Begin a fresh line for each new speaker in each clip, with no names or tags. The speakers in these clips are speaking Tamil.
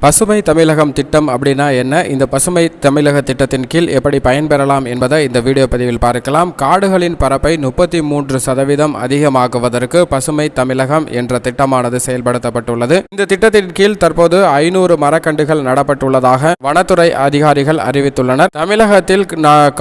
பசுமை தமிழகம் திட்டம் அப்படின்னா என்ன, இந்த பசுமை தமிழக திட்டத்தின் கீழ் எப்படி பயன்பெறலாம் என்பதை இந்த வீடியோ பதிவில் பார்க்கலாம். காடுகளின் பரப்பை 33% அதிகமாக்குவதற்கு பசுமை தமிழகம் என்ற திட்டமானது செயல்படுத்தப்பட்டுள்ளது. இந்த திட்டத்தின் கீழ் தற்போது 500 மரக்கன்றுகள் நடப்பட்டுள்ளதாக வனத்துறை அதிகாரிகள் அறிவித்துள்ளனர். தமிழகத்தில்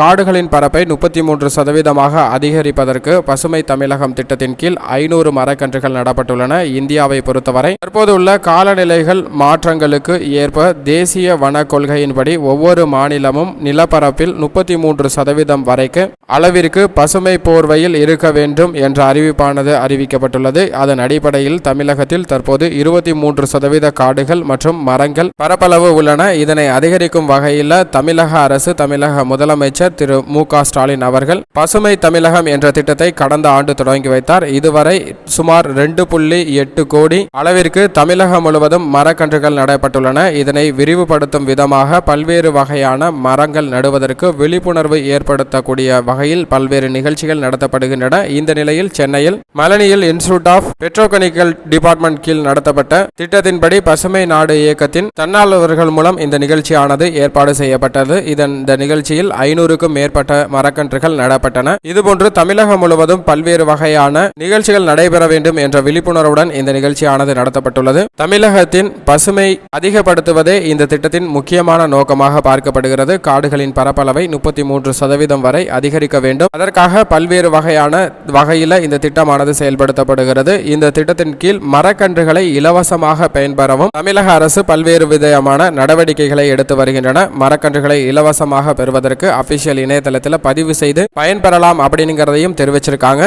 காடுகளின் பரப்பை 33% அதிகரிப்பதற்கு பசுமை தமிழகம் திட்டத்தின் கீழ் 500 மரக்கன்றுகள் நடப்பட்டுள்ளன. இந்தியாவை பொறுத்தவரை தற்போது உள்ள காலநிலைகள் மாற்றங்களுக்கு ஏற்ப தேசிய வன கொள்கையின்படி ஒவ்வொரு மாநிலமும் நிலப்பரப்பில் 33% வரைக்கு அளவிற்கு பசுமை போர்வையில் இருக்க வேண்டும் என்ற அறிவிப்பானது அறிவிக்கப்பட்டுள்ளது. அதன் அடிப்படையில் தமிழகத்தில் தற்போது 23% காடுகள் மற்றும் மரங்கள் பரப்பளவு உள்ளன. இதனை அதிகரிக்கும் வகையில் தமிழக அரசு, தமிழக முதலமைச்சர் திரு மு.க. ஸ்டாலின் அவர்கள் பசுமை தமிழகம் என்ற திட்டத்தை கடந்த ஆண்டு தொடங்கி வைத்தார். இதுவரை சுமார் 2.8 கோடி அளவிற்கு தமிழகம் முழுவதும் மரக்கன்றுகள் நடப்பட்டுள்ளன. இதனை விரிவுபடுத்தும் விதமாக பல்வேறு வகையான மரங்கள் நடுவதற்கு விழிப்புணர்வு ஏற்படுத்தக்கூடிய வகையில் பல்வேறு நிகழ்ச்சிகள் நடத்தப்படுகின்றன. இந்த நிலையில் சென்னையில் மலனியில் இன்ஸ்டிடியூட் ஆஃப் பெட்ரோகெமிக்கல் டிபார்ட்மெண்ட் கீழ் நடத்தப்பட்ட திட்டத்தின்படி பசுமை நாடு இயக்கத்தின் தன்னார்வலர்கள் மூலம் இந்த நிகழ்ச்சியானது ஏற்பாடு செய்யப்பட்டது. இந்த நிகழ்ச்சியில் 500க்கும் மேற்பட்ட மரக்கன்றுகள் நடப்பட்டன. இதுபோன்று தமிழகம் முழுவதும் பல்வேறு வகையான நிகழ்ச்சிகள் நடைபெற வேண்டும் என்ற விழிப்புணர்வுடன் இந்த நிகழ்ச்சியானது நடத்தப்பட்டுள்ளது. தமிழகத்தின் பசுமை அதிகப்படுத்துவதே இந்த திட்டத்தின் முக்கியமான நோக்கமாக பார்க்கப்படுகிறது. காடுகளின் பரப்பளவை 33% வரை அதிகரிக்க வேண்டும். அதற்காக பல்வேறு வகையில் இந்த திட்டமானது செயல்படுத்தப்படுகிறது. இந்த திட்டத்தின் கீழ் மரக்கன்றுகளை இலவசமாக பயன்பெறவும் தமிழக அரசு பல்வேறு விதமான நடவடிக்கைகளை எடுத்து வருகின்றன. மரக்கன்றுகளை இலவசமாக பெறுவதற்கு அபிஷியல் இணையதளத்தில் பதிவு செய்து பயன்பெறலாம் அப்படிங்கிறதையும் தெரிவிச்சிருக்காங்க.